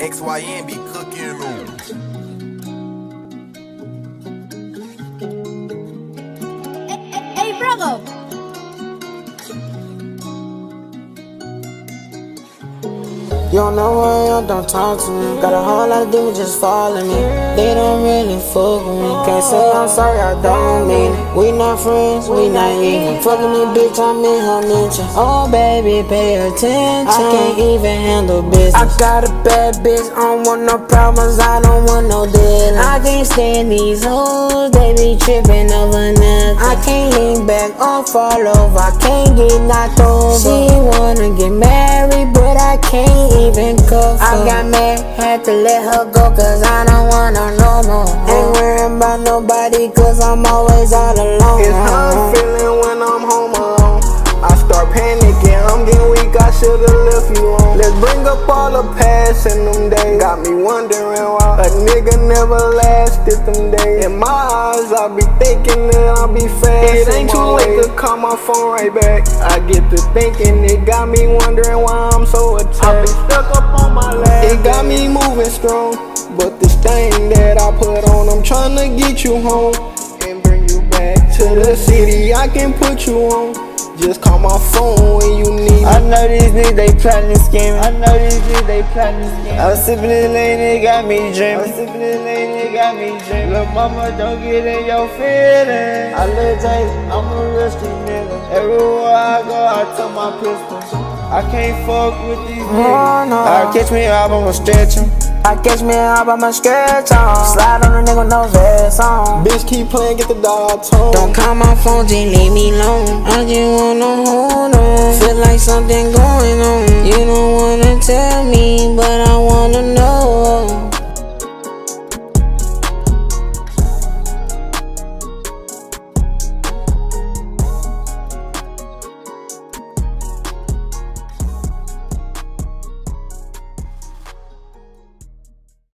XYN be cooking on. Hey, brother. You don't know why you don't talk to me. Got a whole lot of demons just following me. They don't really fuck with me. Can't say I'm sorry, I don't mean it. We not friends, we not even. Fucking this bitch, I'm in her mention. Oh baby, pay attention. I can't even handle business. I got a bad bitch, I don't want no problems, I don't want no dealings. I can't stand these hoes, they be tripping over nothing. I can't lean back or fall over, I can't get knocked over. She wanna get married, but I can't even cuff her. I got mad, had to let her go, cause I don't want her no more. Ain't worrying about nobody, cause I'm always all alone. It's how I'm feeling when I'm home alone. I start panicking, I'm getting weak, I should've left you alone. Let's bring up all the past in them days. Got me wondering why a nigga never lasted them days. In my eyes, I be thinking that I'll be fast. It ain't too late to call my phone right back. I get to thinking, it got me wondering why I'm so attached. I be stuck up on my last. It got me moving strong, but this thing that I put on, I'm trying to get you home and bring you back to the city. I can put you on. Just call my phone when you need me. I know these niggas, they plotting and scheming. I know these niggas, they plotting and scheming. I was sipping this lane, it got me dreaming. I was sipping this lane, it got me dreaming. Lil' mama, don't get in your feelings. I live Jay, I'm a real street nigga. Everywhere I go, I took my pistol. I can't fuck with these niggas. no. I catch me up, I'ma stretch 'em. I catch me up, I'ma sketch on. Slide on a nigga, no vest on. Bitch keep playing, get the dog tone. Don't call my phone, just leave me alone. I just wanna hold on. Feel like something going on. You don't wanna tell me, but